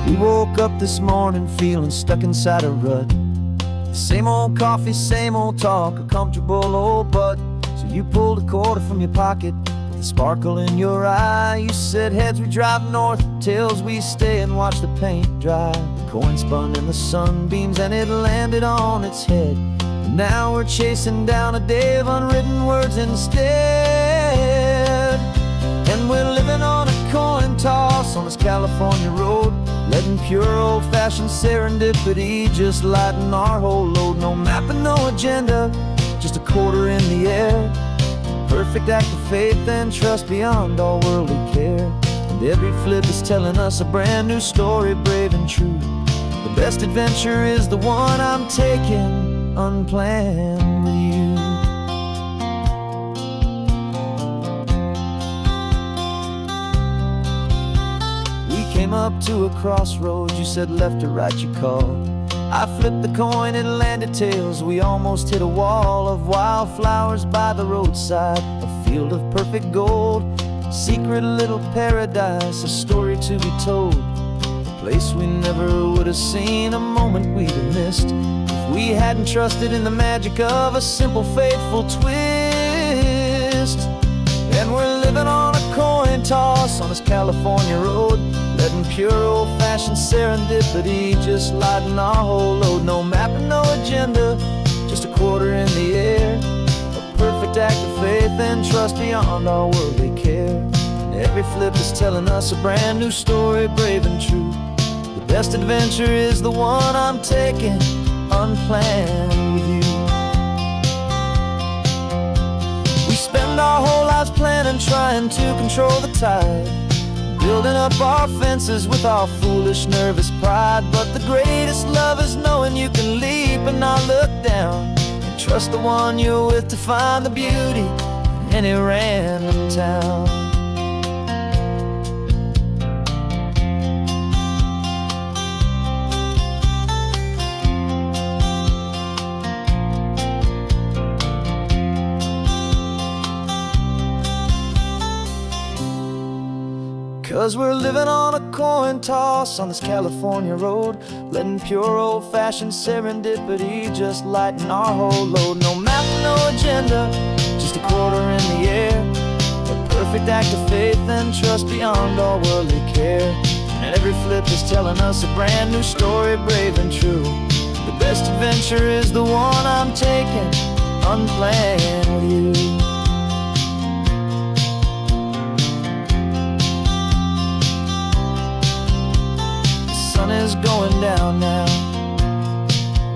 We woke up this morning feeling stuck inside a rut. Same old coffee, same old talk, a comfortable old butt. So you pulled a quarter from your pocket with a sparkle in your eye. You said, heads we drive north, tails we stay and watch the paint dry. The coin spun in the sunbeams and it landed on its head. And now we're chasing down a day of unwritten words instead. And we're living on a coin toss on this California road, letting pure old-fashioned serendipity just lighten our whole load. No map and no agenda, just a quarter in the air. Perfect act of faith and trust beyond all worldly care. And every flip is telling us a brand new story, brave and true. The best adventure is the one I'm taking unplanned with you. Came up to a crossroads, you said left or right you called. I flipped the coin, it landed tails. We almost hit a wall of wildflowers by the roadside, a field of perfect gold, secret little paradise, a story to be told, a place we never would have seen, a moment we'd have missed if we hadn't trusted in the magic of a simple faithful twist. And we're living on a coin toss on this California road, letting pure old-fashioned serendipity just lighten our whole load. No map and no agenda, just a quarter in the air. A perfect act of faith and trust beyond our worldly care. And every flip is telling us a brand new story, brave and true. The best adventure is the one I'm taking unplanned with you. We spend our whole lives planning, trying to control the tide, building up our fences with our foolish, nervous pride. But the greatest love is knowing you can leap and not look down, and trust the one you're with to find the beauty in any random town. Cause we're living on a coin toss on this California road, letting pure old-fashioned serendipity just lighten our whole load. No map, no agenda, just a quarter in the air. A perfect act of faith and trust beyond all worldly care. And every flip is telling us a brand new story, brave and true. The best adventure is the one I'm taking unplanned with you. Sun is going down now,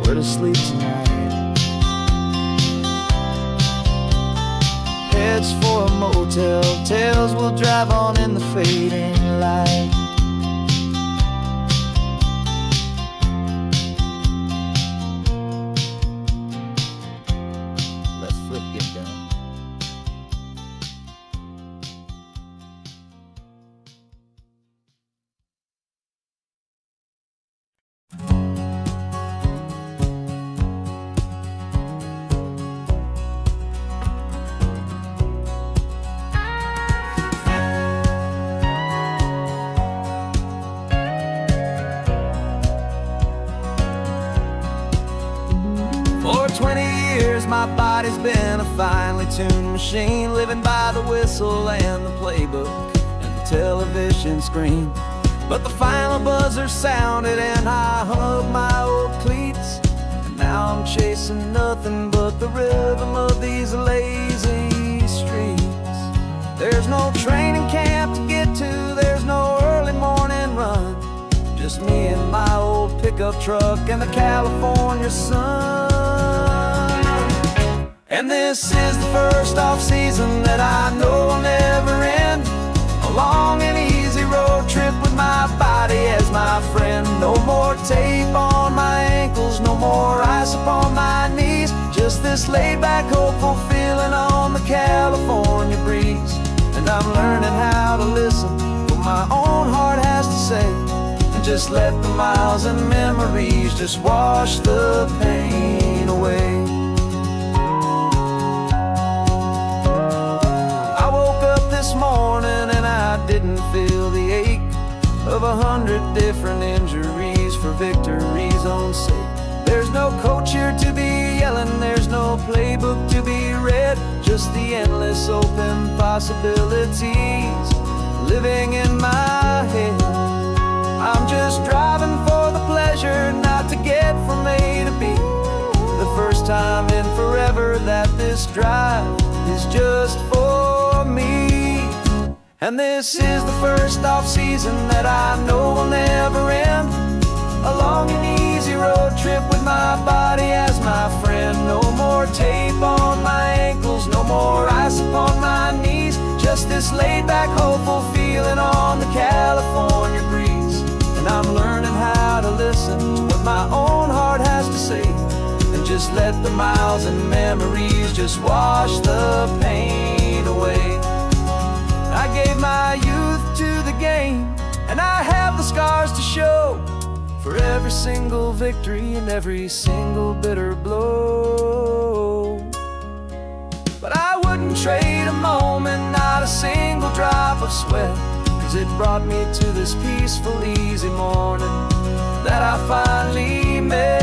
we're to sleep tonight. Heads for a motel, tails will drive on in the fading light. Let's flip get down. For 20 years my body's been a finely tuned machine, living by the whistle and the playbook and the television screen. But the final buzzer sounded and I hung up my old cleats, and now I'm chasing nothing but the rhythm of these lazy streets. There's no training camp to get to, there's no early morning run, just me and my old pickup truck and the California sun. And this is the first off-season that I know will never end, a long and easy road trip with my body as my friend. No more tape on my ankles, no more ice upon my knees, just this laid-back, hopeful feeling on the California breeze. And I'm learning how to listen to what my own heart has to say, and just let the miles and memories just wash the pain away. I woke up this morning and I didn't feel the ache, of 100 different injuries for victory's own sake. There's no coach here to be yelling, there's no playbook to be read, just the endless open possibilities living in my head. I'm just driving for the pleasure, not to get from A to B. The first time in forever that this drive is just for me. And this is the first off-season that I know will never end. A long and easy road trip with my body as my friend. No more tape on my ankles, no more ice upon my knees. Just this laid-back, hopeful feeling on the California breeze. And I'm learning how to listen to what my own heart has to say, and just let the miles and memories just wash the pain away. I gave my youth to the game, and I have the scars to show for every single victory and every single bitter blow. But I wouldn't trade a moment, not a single drop of sweat, 'cause it brought me to this peaceful, easy morning that I finally met.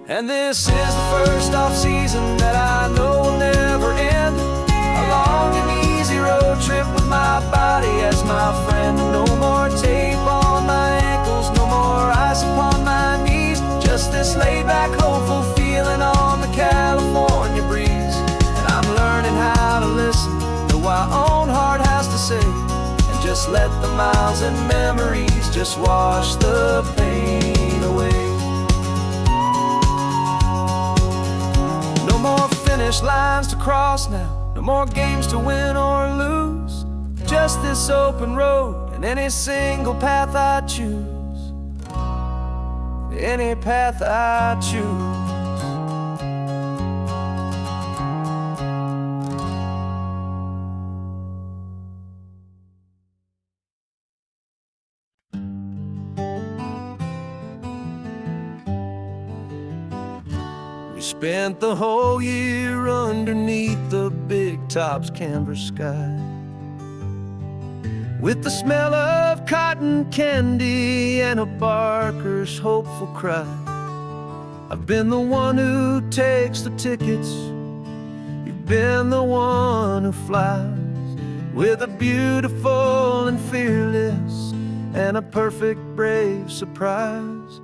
And this is the first off-season that I know will never end. A long and easy road trip with my body as my friend. No more tape on my ankles, no more ice upon my knees. Just this laid-back, hopeful feeling on the California breeze. And I'm learning how to listen to what my own heart has to say, and just let the miles and memories just wash the pain away. No more finish lines to cross now, no more games to win or lose. Just this open road and any single path I choose. Any path I choose. Spent the whole year underneath the big top's canvas sky, with the smell of cotton candy and a barker's hopeful cry. I've been the one who takes the tickets, you've been the one who flies, with a beautiful and fearless and a perfect brave surprise.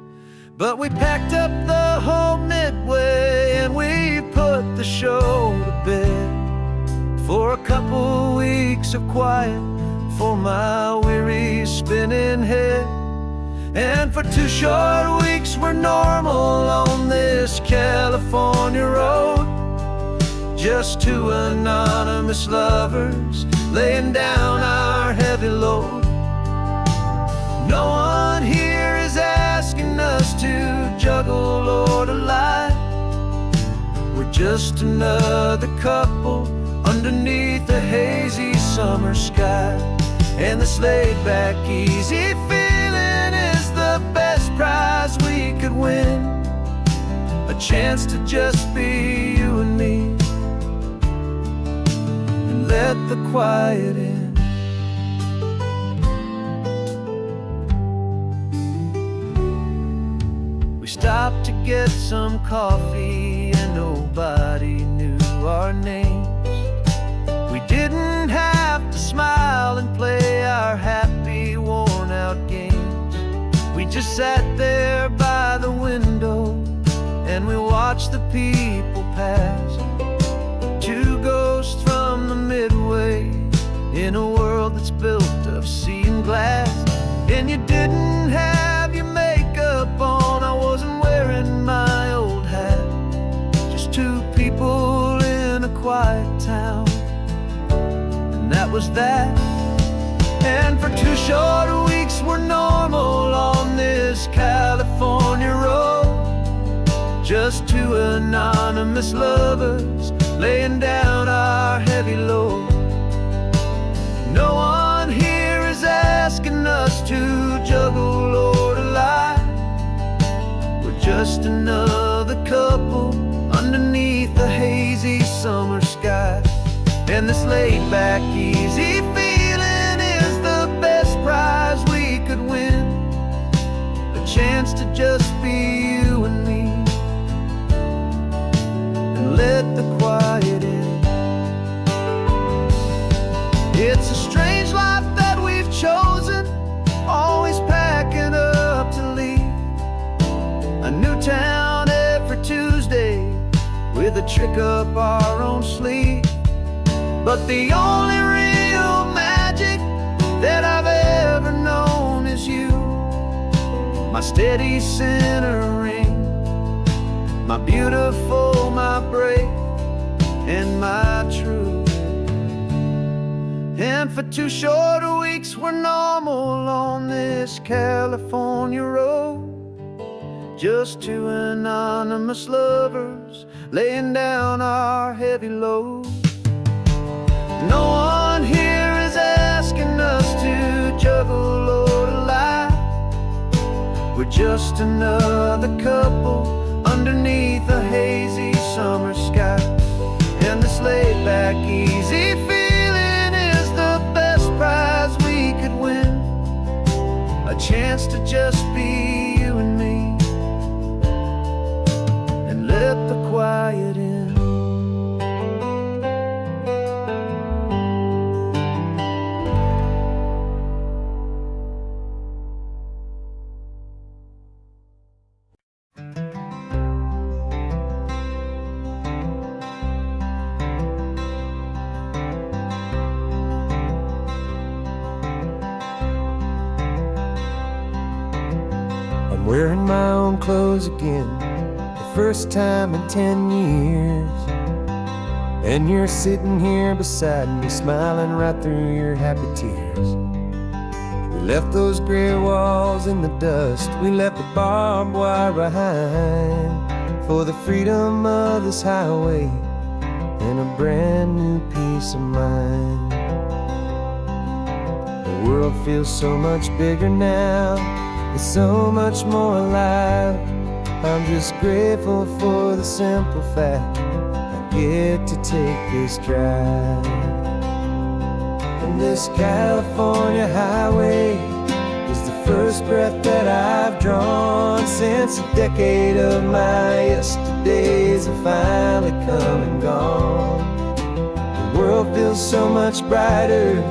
But we packed up the whole Midway and we put the show to bed, for a couple weeks of quiet for my weary spinning head. And for 2 short weeks we're normal on this California road, just 2 anonymous lovers laying down our heavy load. No one here is asking us to juggle or to lie. We're just another couple underneath the hazy summer sky. And this laid-back, easy feeling is the best prize we could win. A chance to just be you and me, and let the quiet in. Stopped to get some coffee and nobody knew our names. We didn't have to smile and play our happy, worn-out games. We just sat there by the window and we watched the people pass. 2 ghosts from the Midway in a world that's built of sea and glass. And you didn't have your makeup on, I wasn't wearing my old hat. Just 2 people in a quiet town, and that was that. And for 2 short weeks we're normal on this California road, just 2 anonymous lovers laying down our heavy load. No one here is asking us to juggle or to lie. We're just another couple underneath the hazy summer sky. And this laid-back, easy feeling trick up our own sleeve. But the only real magic that I've ever known is you. My steady centering, my beautiful, my brave, and my true. And for 2 short weeks we're normal on this California road. Just 2 anonymous lovers laying down our heavy load. No one here is asking us to juggle or to lie. We're just another couple underneath a hazy summer sky. And this laid back, easy feeling is the best prize we could win. A chance to just be you and me, and let the quiet in. Wearing my own clothes again, the first time in 10 years. And you're sitting here beside me, smiling right through your happy tears. We left those gray walls in the dust, we left the barbed wire behind, for the freedom of this highway and a brand new peace of mind. The world feels so much bigger now, it's so much more alive. I'm just grateful for the simple fact I get to take this drive. And this California highway is the first breath that I've drawn since a decade of my yesterdays have finally come and gone. The world feels so much brighter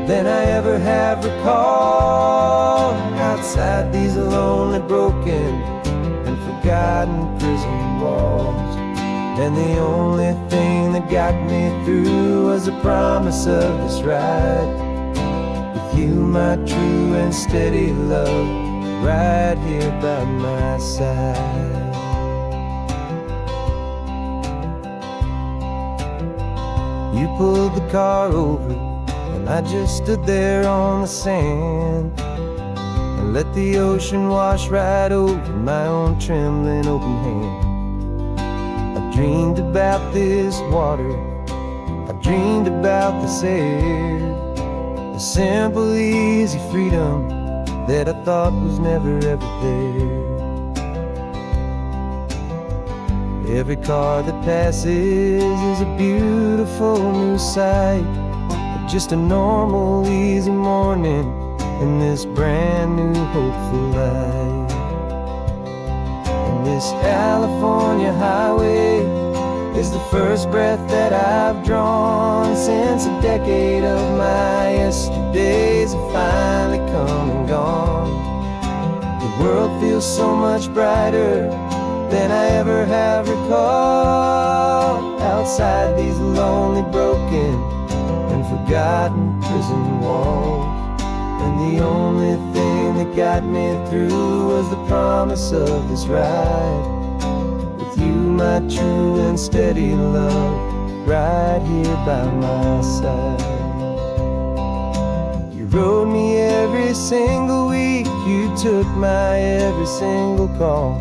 than I ever have recalled. Outside these lonely, broken, and forgotten prison walls. And the only thing that got me through was the promise of this ride with you, my true and steady love, right here by my side. You pulled the car over, and I just stood there on the sand and let the ocean wash right over my own trembling open hand. I dreamed about this water, I dreamed about this air, the simple easy freedom that I thought was never ever there. Every car that passes is a beautiful new sight, just a normal easy morning in this brand new hopeful life. And this California highway is the first breath that I've drawn since a decade of my yesterdays have finally come and gone. The world feels so much brighter than I ever have recalled. Outside these lonely, broken, and forgotten prison walls. And the only thing that got me through was the promise of this ride with you, my true and steady love, right here by my side. You rode me every single week, you took my every single call.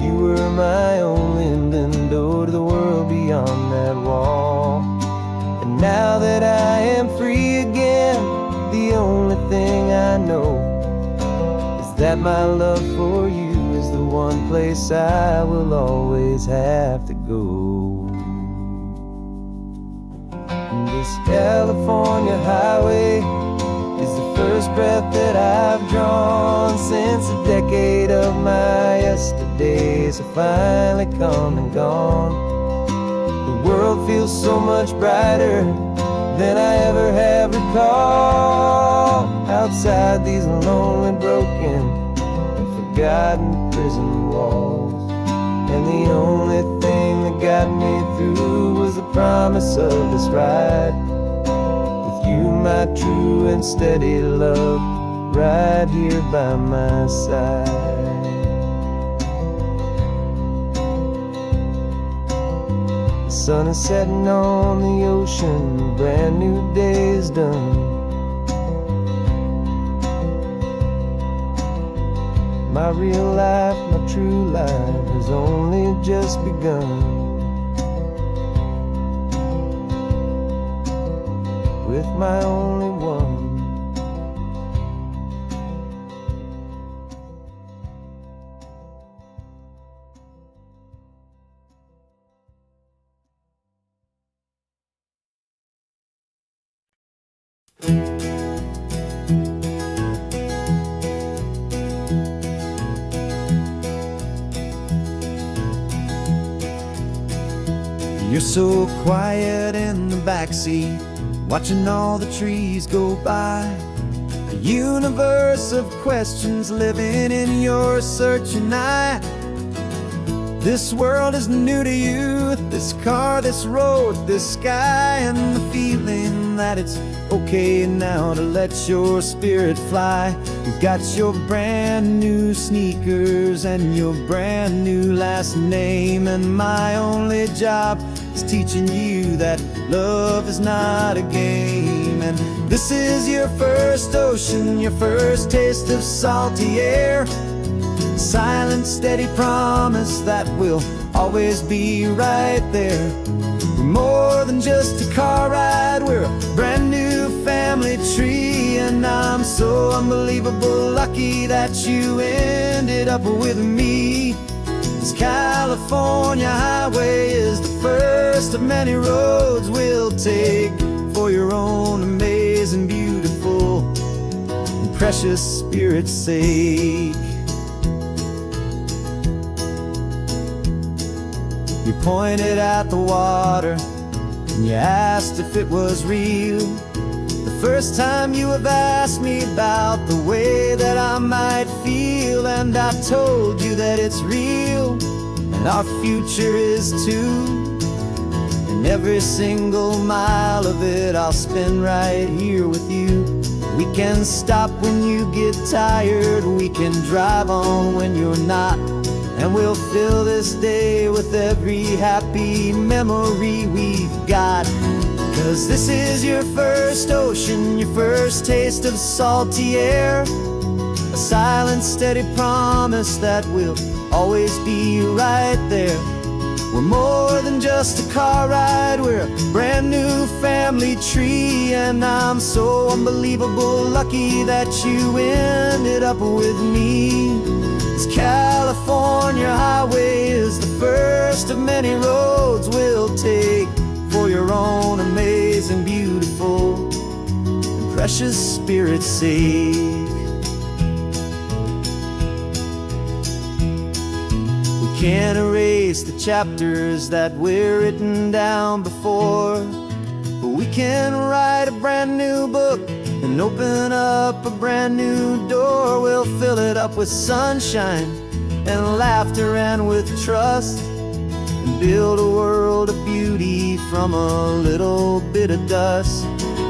You were my only window to the world beyond that wall. And now that I am free again, the only thing I know is that my love for you is the one place I will always have to go. And this California highway is the first breath that I've drawn since a decade of my yesterdays have finally come and gone. The world feels so much brighter than I ever have recalled. Outside these lonely, broken, and forgotten prison walls. And the only thing that got me through was the promise of this ride. With you, my true and steady love, right here by my side. The sun is setting on the ocean, a brand new day is done. My real life, my true life has only just begun. With my only one. You're so quiet in the backseat, watching all the trees go by. A universe of questions living in your searching eye. This world is new to you, this car, this road, this sky, and the feeling that it's okay now to let your spirit fly. You've got your brand new sneakers and your brand new last name, and my only job is teaching you that love is not a game. And this is your first ocean, your first taste of salty air. Silent, steady promise that we'll always be right there. We're more than just a car ride, we're a brand new family tree. And I'm so unbelievable lucky that you ended up with me. This California highway is the first of many roads we'll take for your own amazing, beautiful, and precious spirit's sake. You pointed at the water and you asked if it was real. The first time you have asked me about the way that I might feel, and I told you that it's real and our future is too. And every single mile of it I'll spend right here with you. We can stop when you get tired, we can drive on when you're not. And we'll fill this day with every happy memory we've got. 'Cause this is your first ocean, your first taste of salty air. A silent, steady promise that we'll always be right there. We're more than just a car ride, we're a brand new family tree. And I'm so unbelievable lucky that you ended up with me. This California highway is the first of many roads we'll take for your own amazing, beautiful, and precious spirit's sake. We can't erase the chapters that we're written down before, but we can write a brand new book and open up a brand new door. We'll fill it up with sunshine and laughter and with trust, and build a world of beauty from a little bit of dust.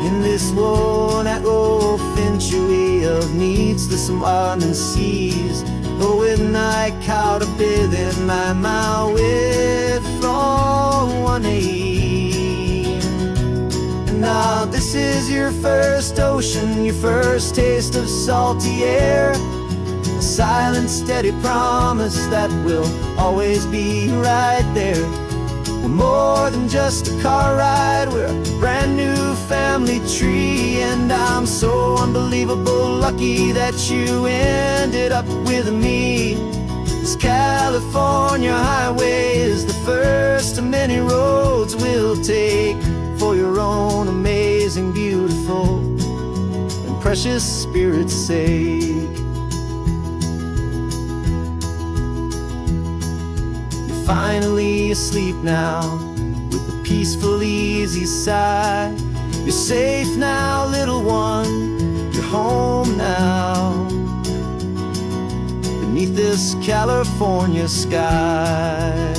In this world that finchuí of needs the smarten seas, though with night caught a bit in my mouth with from one Now this is your first ocean, your first taste of salty air. A silent, steady promise that we'll always be right there. We're more than just a car ride, we're a brand new family tree. And I'm so unbelievable lucky that you ended up with me. This California highway is the first of many roads we'll take for your own amazing, beautiful, and precious spirit's sake. You're finally asleep now with a peaceful, easy sigh. You're safe now, little one, you're home now. Beneath this endless California sky.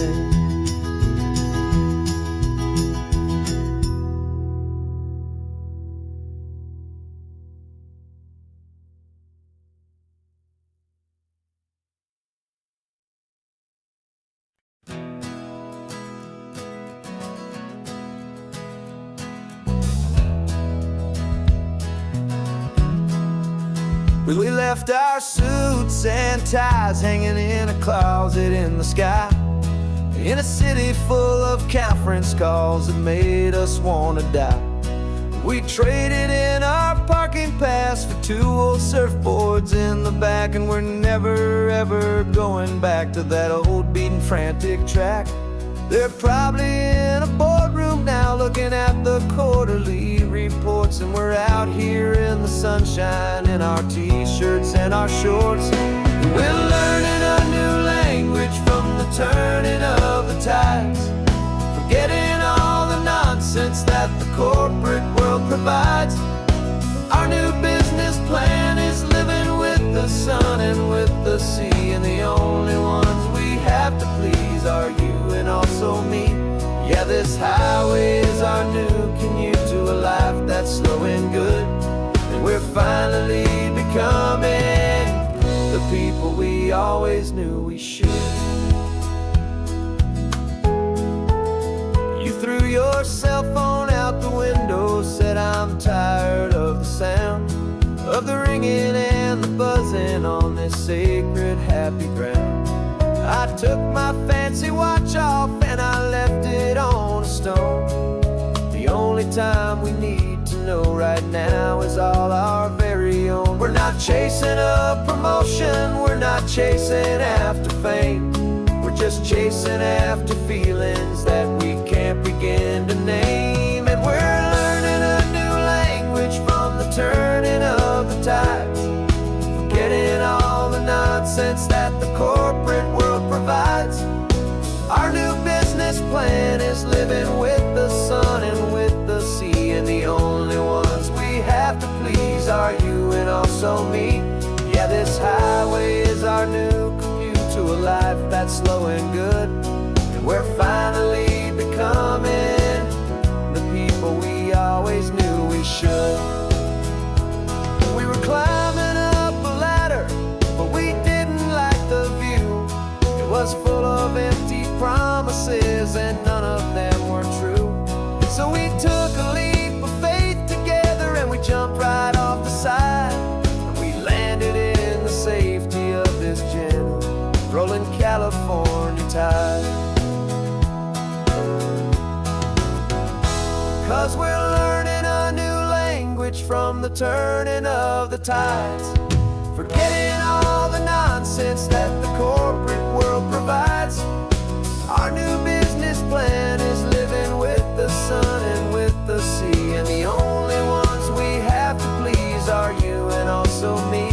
We left our suits and ties hanging in a closet in the sky, in a city full of conference calls that made us want to die. We traded in our parking pass for 2 old surfboards in the back, and we're never ever going back to that old beaten frantic track. They're probably in a boardroom now looking at the quarterly reports, and we're out here in the sunshine in our t-shirts and our shorts. We're learning a new language from the turning of the tides, forgetting all the nonsense that the corporate world provides. Our new business plan is living with the sun and with the sea, and the only ones we have to please are you and also me. Yeah, this highway is our new commute to a life that's slow and good, and we're finally becoming the people we always knew we should. You threw your cell phone out the window, said I'm tired of the sound of the ringing and the buzzing on this sacred happy ground. I took my fancy watch off and I left it on a stone. The only time we need to know right now is all our very own. We're not chasing a promotion, we're not chasing after fame, we're just chasing after feelings that we can't begin to name. And we're learning a new language from the turning of the tides, forgetting all the nonsense that the corporate world provides. Our new business plan is living with the sun and with the sea, and the only ones we have to please are you and also me. Yeah, this highway is our new commute to a life that's slow and good, and we're finally becoming the people we always knew we should. We were climbing up a ladder, but we didn't like the view. It was full of empty promises and none of them were true. So we took a leap of faith together and we jumped right off the side, and we landed in the safety of this gentle rolling California tide. 'Cause we're learning a new language from the turning of the tides, forgetting all the nonsense that the corporate world provides. Our new business plan is living with the sun and with the sea, and the only ones we have to please are you and also me.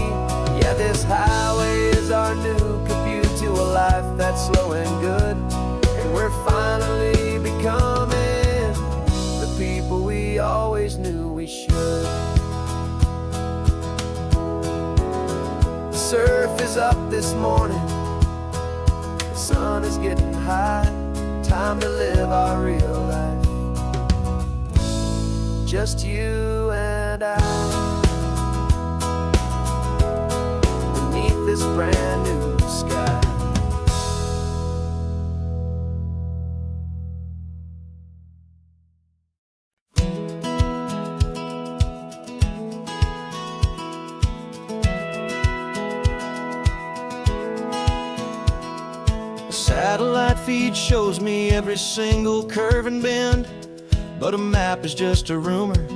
Yeah, this highway is our new commute to a life that's slow and good, and we're finally becoming the people we always knew we should. The surf is up this morning, the sun is getting high, time to live our real life, just you and I, beneath this brand new sky. Satellite feed shows me every single curve and bend, but a map is just a rumor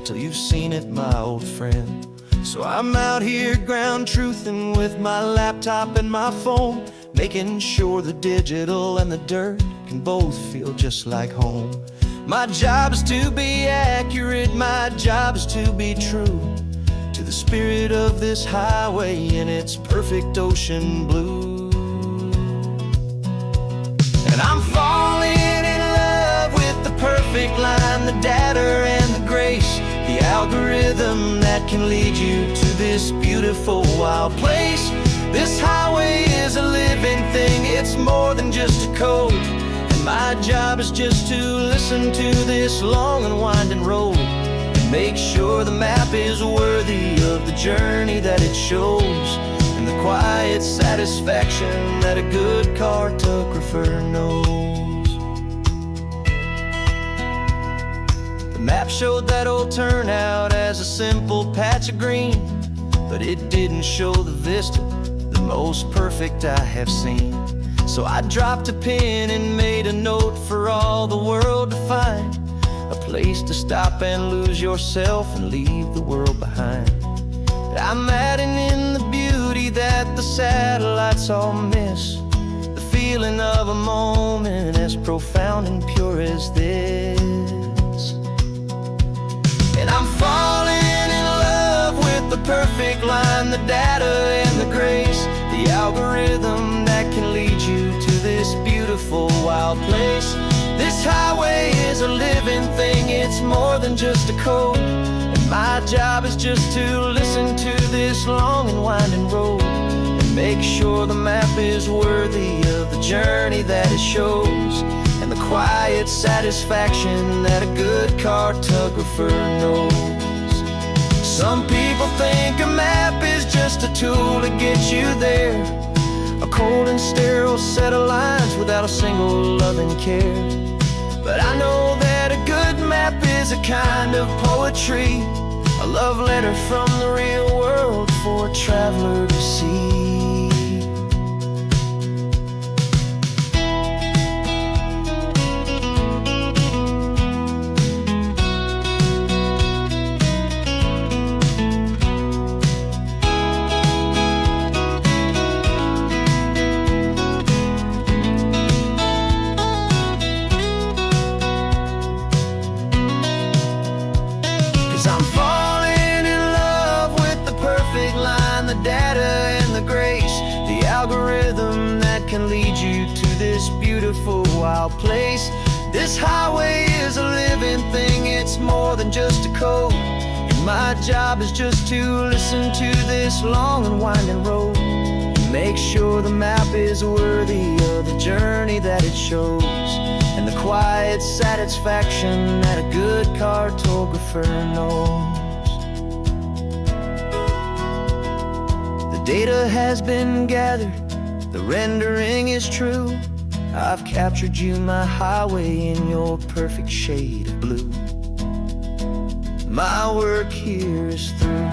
till you've seen it, my old friend. So I'm out here ground truthing with my laptop and my phone, making sure the digital and the dirt can both feel just like home. My job's to be accurate, my job's to be true to the spirit of this highway in its perfect ocean blue. And I'm falling in love with the perfect line, the data and the grace, the algorithm that can lead you to this beautiful wild place. This highway is a living thing, it's more than just a code. And my job is just to listen to this long and winding road and make sure the map is worthy of the journey that it shows, and the quiet satisfaction that a good cartographer knows. The map showed that old turnout as a simple patch of green, but it didn't show the vista, the most perfect I have seen. So I dropped a pin and made a note for all the world to find, a place to stop and lose yourself and leave the world behind. I'm adding in the beauty that the satellites all miss, the feeling of a moment as profound and pure as this. And I'm falling in love with the perfect line, the data and the grace, the algorithm that can lead you to this beautiful wild place. This highway is a living thing, it's more than just a code. And my job is just to listen to this long and winding road and make sure the map is worthy of the journey that it shows, and the quiet satisfaction that a good cartographer knows. Some people think a map is just a tool to get you there, a cold and sterile set of lines without a single loving care. But I know that a good map is a kind of poetry, a love letter from the real world for a traveler to see. 'Cause I'm falling in love with the perfect line, the data and the grace, the algorithm that can lead you to this beautiful wild place. This highway is a living thing, it's more than just a code. And my job is just to listen to this long and winding road and make sure the map is worthy of the journey that it shows, and the quiet satisfaction that a good cartographer knows. The data has been gathered, the rendering is true. I've captured you, my highway, in your perfect shade of blue. My work here is through.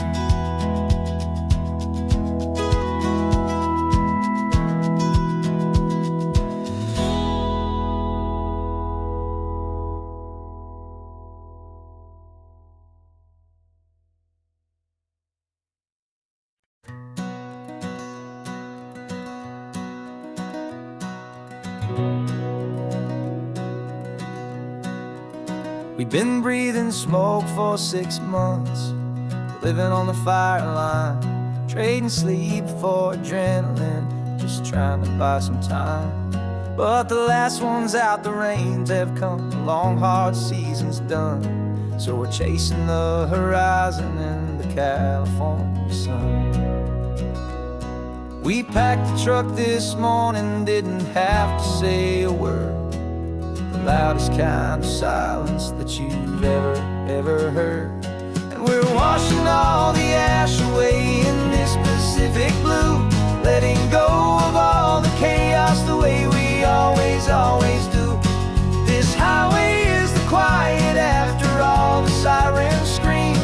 We've been breathing smoke for 6 months, living on the fire line, trading sleep for adrenaline, just trying to buy some time. But the last one's out, the rains have come, the long hard season's done, so we're chasing the horizon in the California sun. We packed the truck this morning, didn't have to say a word, the loudest kind of silence that you've ever heard. And we're washing all the ash away in this Pacific blue, letting go of all the chaos the way we always do. This highway is the quiet after all the sirens scream,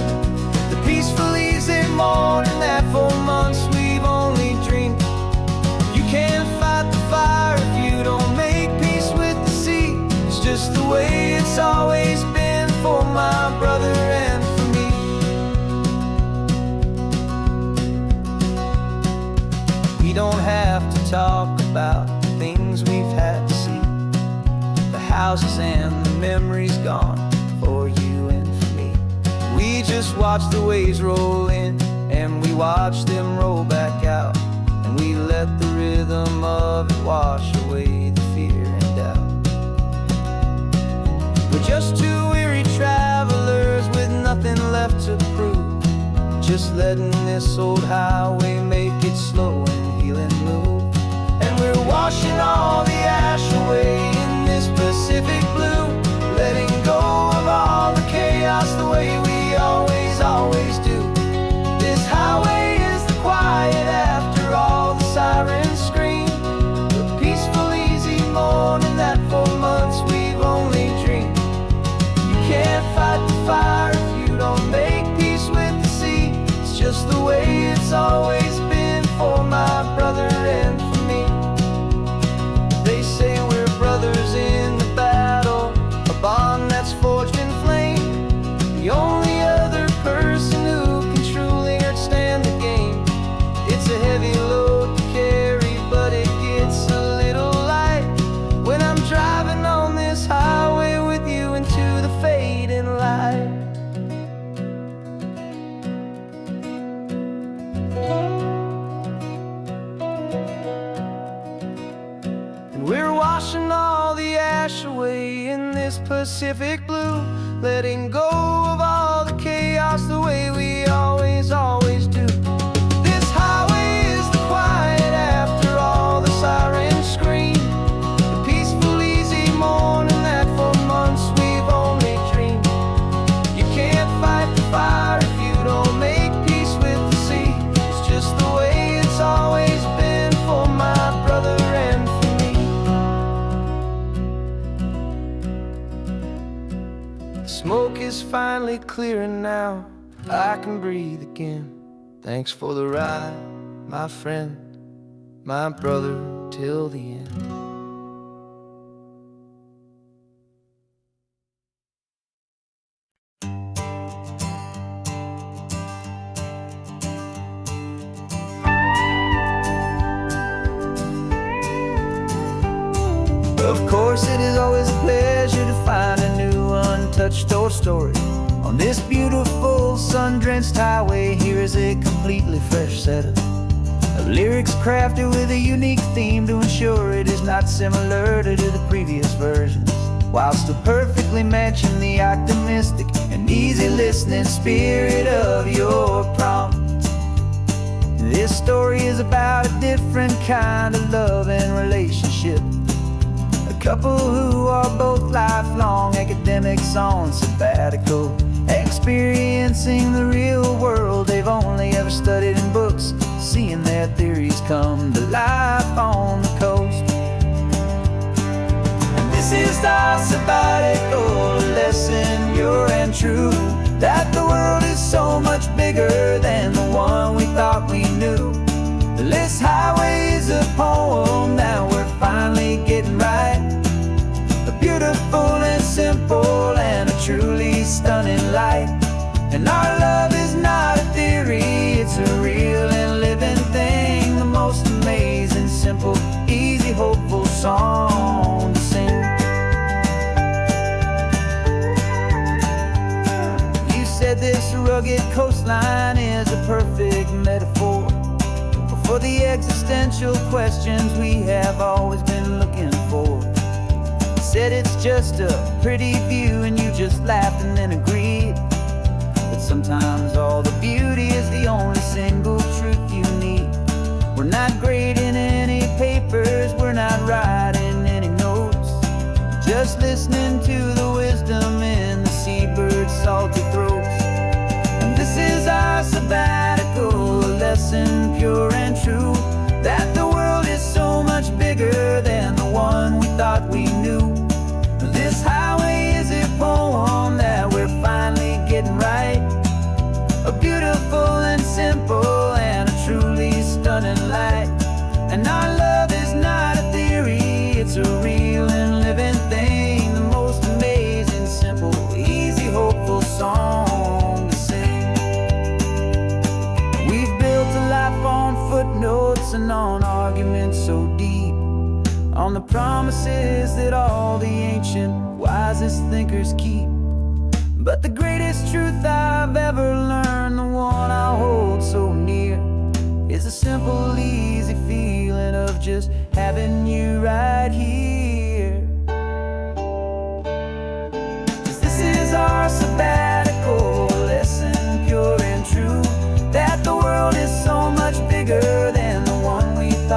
the peaceful easy morning that for months we've only dreamed. You can't fight the fire if you don't make peace with the sea. It's just the way it's always been for my brother and for me. We don't have to talk about the things we've had to see, the houses and the memories gone for you and for me. We just watch the waves roll in and we watch them roll back out, and we let the rhythm of it wash away the fear and doubt. We're just two weary travelers with nothing left to prove, just letting this old highway make it slow and heal feeling move. And we're washing all the ash away in this Pacific blue, letting go of all the chaos the way we always, always do. This highway is the quiet after all the sirens scream, the peaceful, easy morning that for months we've only dreamed. You can't fight the fire if you don't make peace with the sea. It's just the way it's always been for my brother and for me. They say we're brothers in the battle, a bond that's forged in flame. The only other person who can truly understand the game. It's a heavy load to carry, but it gets a little light when I'm driving on this highway with you into the fading light. And we're washing all the ash away in this Pacific blue, letting go of all the chaos the way we always, always do. This highway is the quiet after all the sirens scream, the peaceful, easy morning that for months we've only dreamed. You can't fight the fire if you don't make peace with the sea. It's just the way it's always been for my brother and for me. The smoke is finally clearing now, I can breathe again. Thanks for the ride, my friend, my brother, till the end. Of course, it is always a pleasure to find a new untouched old story. On this beautiful sun-drenched highway, here is a completely fresh set of lyrics crafted with a unique theme to ensure it is not similar to the previous versions, while still perfectly matching the optimistic and easy listening spirit of your prompt. This story is about a different kind of love and relationship. A couple who are both lifelong academics on sabbatical, experiencing the real world they've only ever studied in books, seeing their theories come to life on the coast. And this is our sabbatical lesson, pure and true, that the world is so much bigger than the one we thought we knew. This highway is a poem that we're finally getting right, a beautiful and simple and a truly stunning light. And our love is not a theory, it's a real and living thing, the most amazing, simple, easy, hopeful song to sing. You said this rugged coastline is a perfect metaphor for the existential questions we have always been looking for. You said it's just a pretty view and you just laughed and then agreed, but sometimes all the beauty is the only single truth you need. We're not grading any papers, we're not writing any notes, just listening to the wisdom in the seabird's salty throats. And this is our sabbatical lesson, pure and true, that the world is so much bigger than the one we thought we knew. This highway is a poem that we're finally getting right, a beautiful and simple and a truly stunning light. And our love is not a theory, it's a real and living thing, the most amazing, simple, easy, hopeful song to sing. We've built a life on footnotes and on arguments so deep, on the promises that all the ancient, wisest thinkers keep. But the greatest truth I've ever learned, the one I hold so near, is a simple, easy feeling of just having you right here. 'Cause this is our sabbatical lesson, pure and true, that the world is so much bigger than the one we thought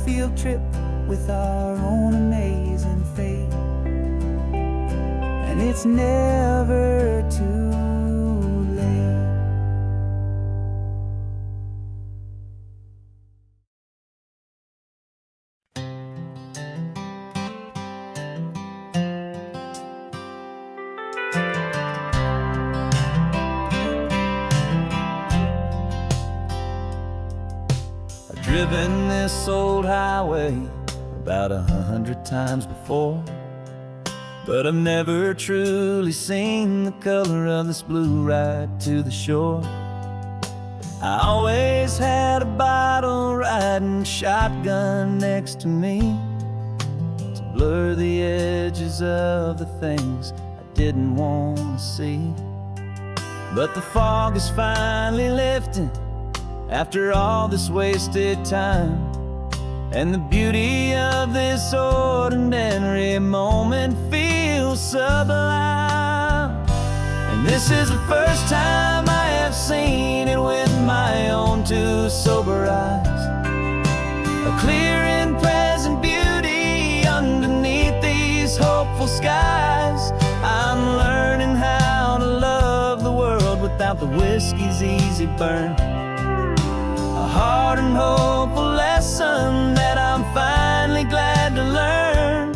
field trip with our own amazing fate. And it's never too late. I've driven this old highway about 100 times before, but I've never truly seen the color of this blue right to the shore. I always had a bottle riding shotgun next to me to blur the edges of the things I didn't want to see. But the fog is finally lifting after all this wasted time, and the beauty of this ordinary moment feels sublime. And this is the first time I have seen it with my own two sober eyes. A clear and present beauty underneath these hopeful skies. I'm learning how to love the world without the whiskey's easy burn. A hard and hopeful lesson that I'm finally glad to learn.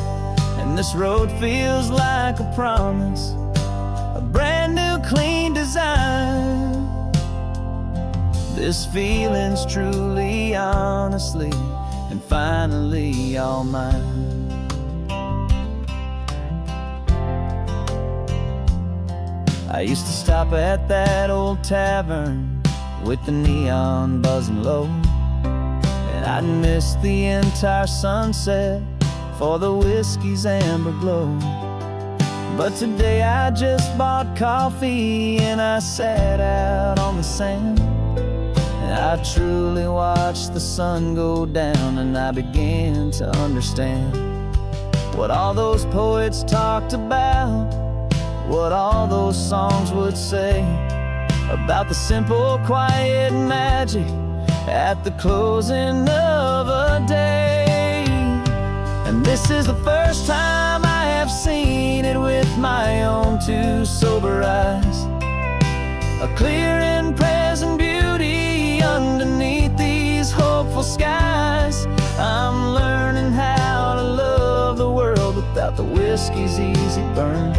And this road feels like a promise, a brand new clean design. This feeling's truly, honestly, and finally all mine. I used to stop at that old tavern with the neon buzzing low, and I'd miss the entire sunset for the whiskey's amber glow. But today I just bought coffee and I sat out on the sand, and I truly watched the sun go down, and I began to understand what all those poets talked about, what all those songs would say about the simple, quiet magic at the closing of a day. And this is the first time I have seen it with my own two sober eyes. A clear and present beauty underneath these hopeful skies. I'm learning how to love the world without the whiskey's easy burn.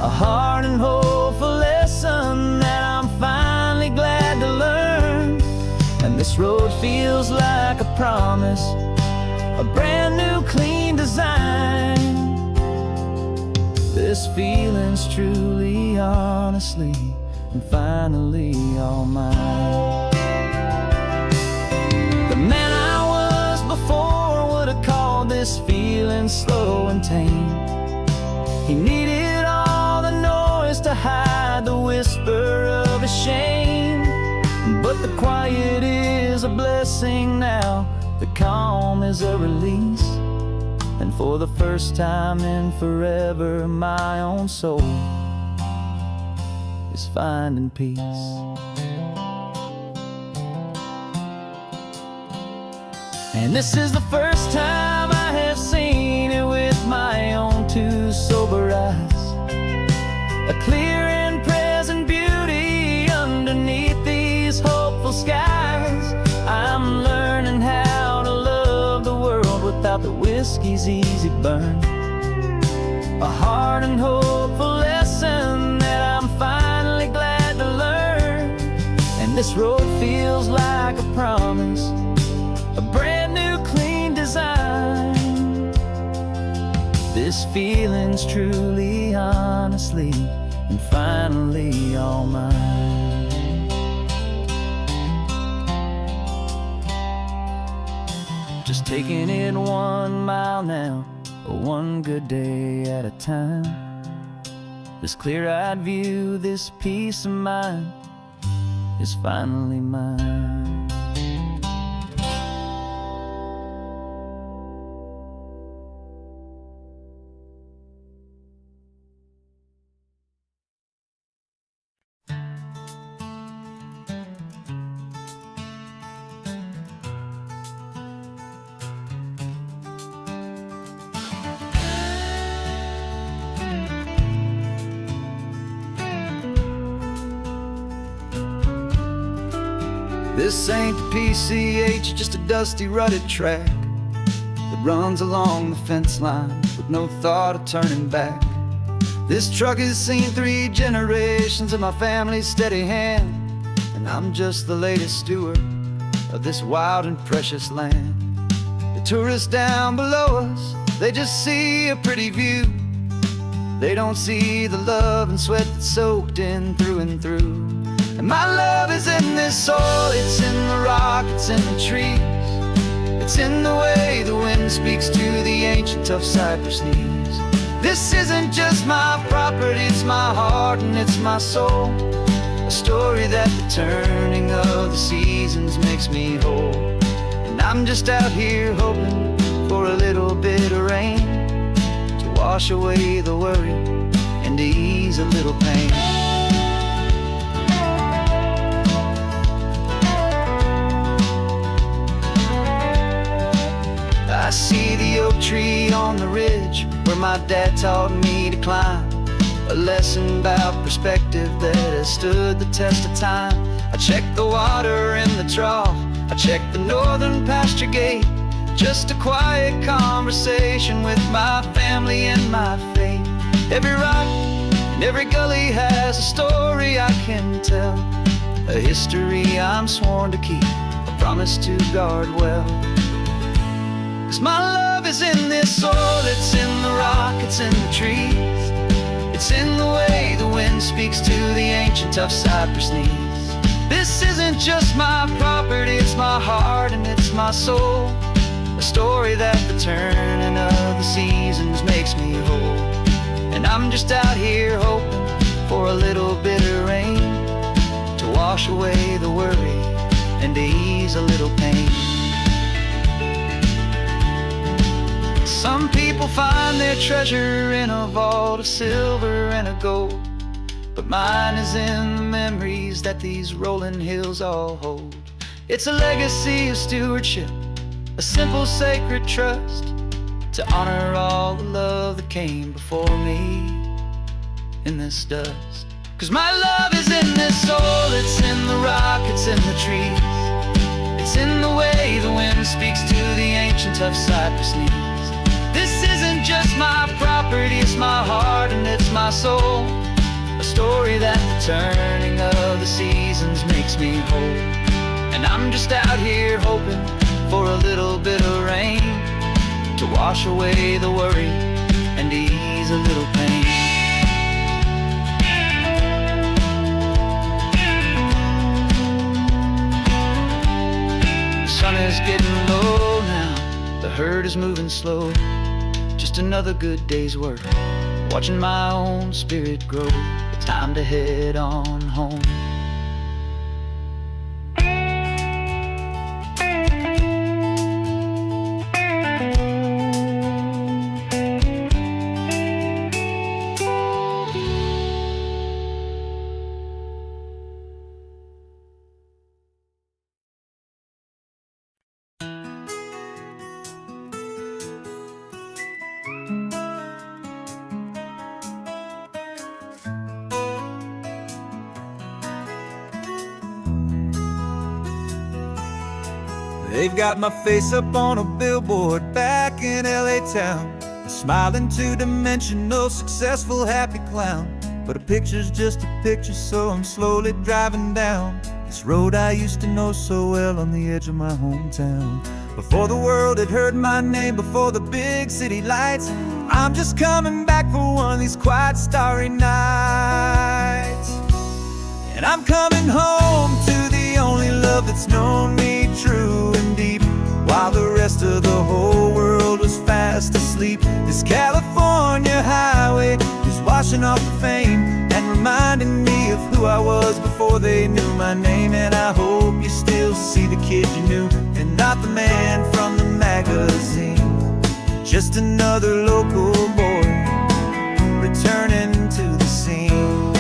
A hard and hopeful lesson that I'm finally glad to learn. And this road feels like a promise, a brand new clean design. This feeling's truly, honestly, and finally all mine. The man I was before would have called this feeling slow and tame. He needed all the noise to hide the whisper of his shame. But the quiet is a blessing now, the calm is a release. And for the first time in forever, my own soul is finding peace. And this is the first time I have seen it with my own two sober eyes. A clear and present beauty underneath these hopeful skies. I'm learning how to love the world without the whiskey's easy burn. A hard and hopeful lesson that I'm finally glad to learn. And this road feels like a promise, a brand new clean design. This feeling's truly, honestly, and finally all mine. Just taking it 1 mile now, one good day at a time. This clear-eyed view, this peace of mind is finally mine. This ain't the PCH, just a dusty, rutted track that runs along the fence line with no thought of turning back. This truck has seen 3 generations of my family's steady hand, and I'm just the latest steward of this wild and precious land. The tourists down below us, they just see a pretty view. They don't see the love and sweat that's soaked in through and through. And my love is in this soil, it's in the rock, it's in the trees. It's in the way the wind speaks to the ancient tough cypress knees. This isn't just my property, it's my heart and it's my soul. A story that the turning of the seasons makes me whole. And I'm just out here hoping for a little bit of rain to wash away the worry and to ease a little pain. I see the oak tree on the ridge where my dad taught me to climb. A lesson about perspective that has stood the test of time. I check the water in the trough, I check the northern pasture gate. Just a quiet conversation with my family and my faith. Every rock and every gully has a story I can tell, a history I'm sworn to keep, a promise to guard well. 'Cause my love is in this soil, it's in the rock, it's in the trees. It's in the way the wind speaks to the ancient tough cypress knees. This isn't just my property, it's my heart and it's my soul. A story that the turning of the seasons makes me whole. And I'm just out here hoping for a little bit of rain to wash away the worry and to ease a little pain. Some people find their treasure in a vault of silver and of gold, but mine is in the memories that these rolling hills all hold. It's a legacy of stewardship, a simple sacred trust, to honor all the love that came before me in this dust. 'Cause my love is in this soil, it's in the rock, it's in the trees. It's in the way the wind speaks to the ancient tough cypress knees. This isn't just my property, it's my heart and it's my soul. A story that the turning of the seasons makes me whole. And I'm just out here hoping for a little bit of rain to wash away the worry and ease a little pain. The sun is getting low now, the herd is moving slow. Just another good day's work, watching my own spirit grow. Time to head on home. They've got my face up on a billboard back in LA town, a smiling two-dimensional, successful, happy clown. But a picture's just a picture, so I'm slowly driving down this road I used to know so well on the edge of my hometown. Before the world had heard my name, before the big city lights, I'm just coming back for one of these quiet, starry nights. And I'm coming home to the only love that's known me true and deep, while the rest of the whole world was fast asleep. This California highway is washing off the fame and reminding me of who I was before they knew my name. And I hope you still see the kid you knew and not the man from the magazine. Just another local boy returning to the scene.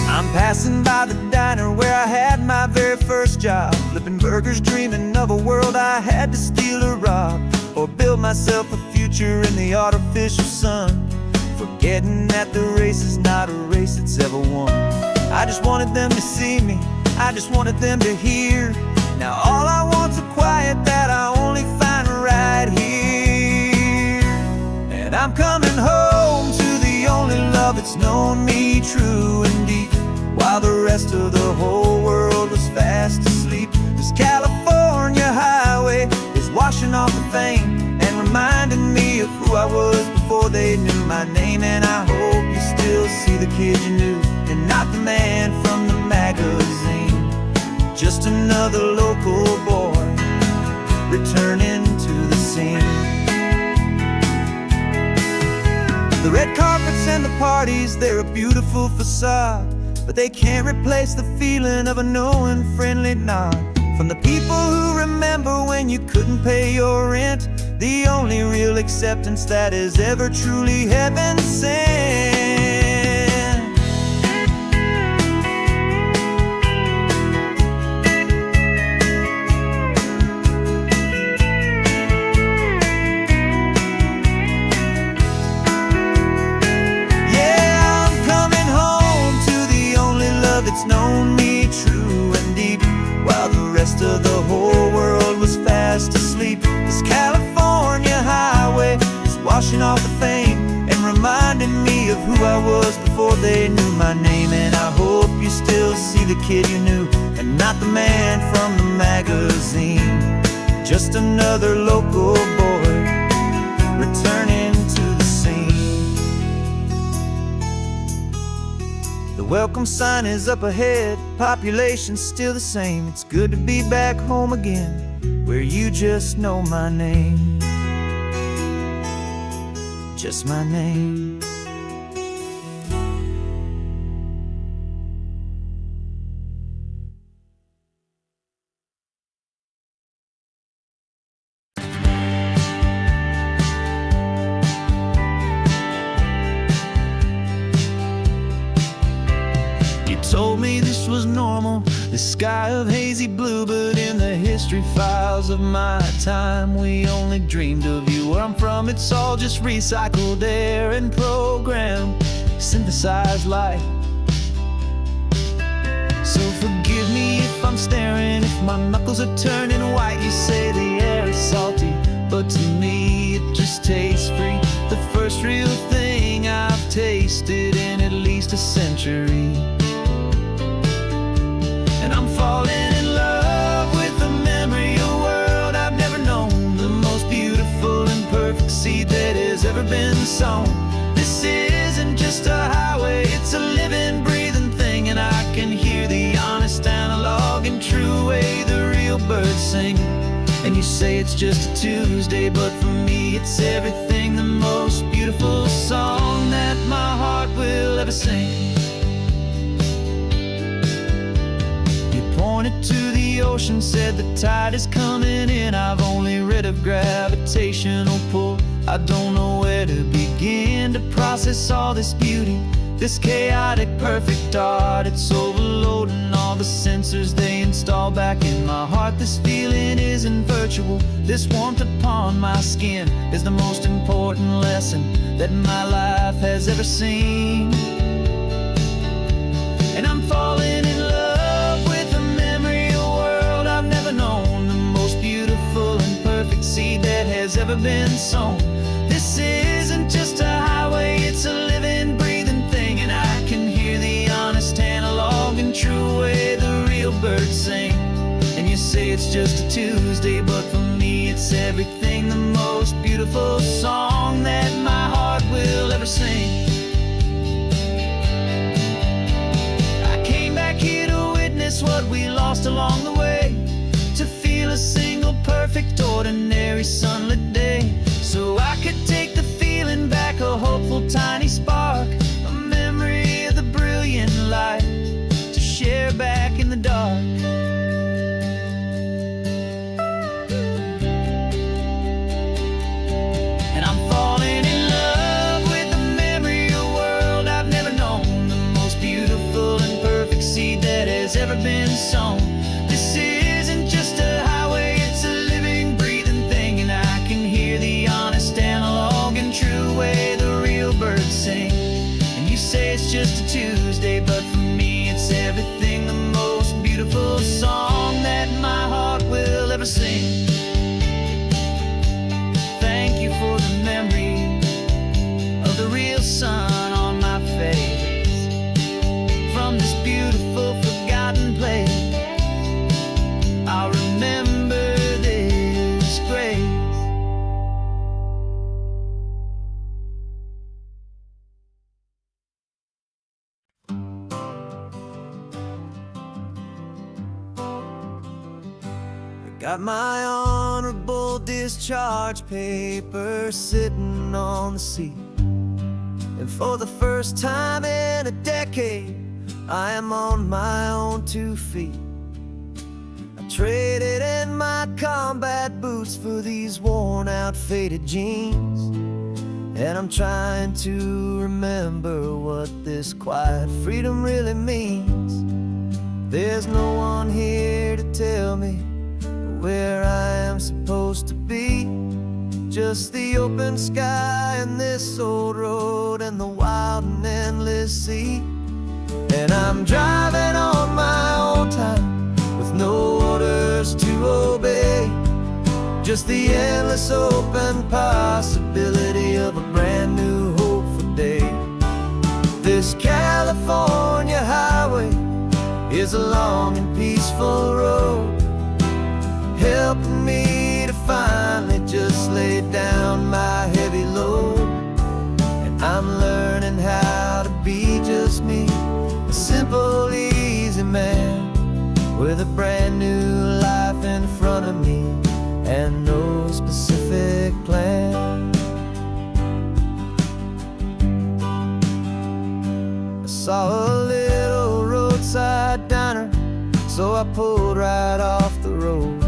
I'm passing by the diner where I had my very first job, flipping burgers, dreaming of a world I had to steal or rob, or build myself a future in the artificial sun, forgetting that the race is not a race that's ever won. I just wanted them to see me, I just wanted them to hear. Now all I want's a quiet that I only find right here. And I'm coming home to the only love that's known me true and deep, while the rest of the whole world was fast asleep. This California highway is washing off the fame and reminding me of who I was before they knew my name. And I hope you still see the kid you knew, and not the man from the magazine. Just another local boy returning to the scene. The red carpets and the parties, they're a beautiful facade, but they can't replace the feeling of a knowing, friendly nod from the people who remember when you couldn't pay your rent. The only real acceptance that is ever truly heaven sent. It's known me true and deep, while the rest of the whole world was fast asleep. This California highway is washing off the fame and reminding me of who I was before they knew my name. And I hope you still see the kid you knew, and not the man from the magazine. Just another local boy returning to the scene. The welcome sign is up ahead, population's still the same. It's good to be back home again, where you just know my name. Just my name. Told me this was normal, the sky of hazy blue, but in the history files of my time, we only dreamed of you. Where I'm from, it's all just recycled air and programmed, synthesized light. So forgive me if I'm staring, if my knuckles are turning white. You say the air is salty, but to me it just tastes free. The first real thing I've tasted in at least a century. And I'm falling in love with the memory of a world I've never known, the most beautiful and perfect seed that has ever been sown. This isn't just a highway, it's a living, breathing thing, and I can hear the honest, analog, and true way the real birds sing. And you say it's just a Tuesday, but for me it's everything, the most beautiful song that my heart will ever sing. Pointed to the ocean, said the tide is coming in. I've only read of gravitational pull. I don't know where to begin to process all this beauty, this chaotic, perfect art. It's overloading all the sensors they install back in my heart. This feeling isn't virtual. This warmth upon my skin is the most important lesson that my life has ever seen. And I'm falling in love with a memory of a world I've never known, the most beautiful and perfect seed that has ever been sown. This isn't just a highway, it's a living, breathing thing, and I can hear the honest, analog, and true way the real birds sing. And you say it's just a Tuesday, but for me it's everything, the most beautiful song that my heart will ever sing. What we lost along the way, to feel a single perfect ordinary sunlit day, so I could take the feeling back, a hopeful tiny spark, a memory of the brilliant light to share back in the dark. And I'm falling in love with the memory of a world I've never known, the most beautiful and perfect seed that has ever been sown. This isn't just a highway, it's a living, breathing thing, and I can hear the honest, analog, and true way the real birds sing. And you say it's just a Tuesday, but for me it's Got my honorable discharge paper sitting on the seat, and for the first time in a decade, I am on my own 2 feet. I traded in my combat boots for these worn out faded jeans, and I'm trying to remember what this quiet freedom really means. There's no one here to tell me where I am supposed to be, just the open sky and this old road and the wild and endless sea. And I'm driving on my own time with no orders to obey, just the endless open possibility of a brand new hopeful day. This California highway is a long and peaceful road, helping me to finally just lay down my heavy load. And I'm learning how to be just me, a simple, easy man with a brand new life in front of me and no specific plan. I saw a little roadside diner, so I pulled right off the road.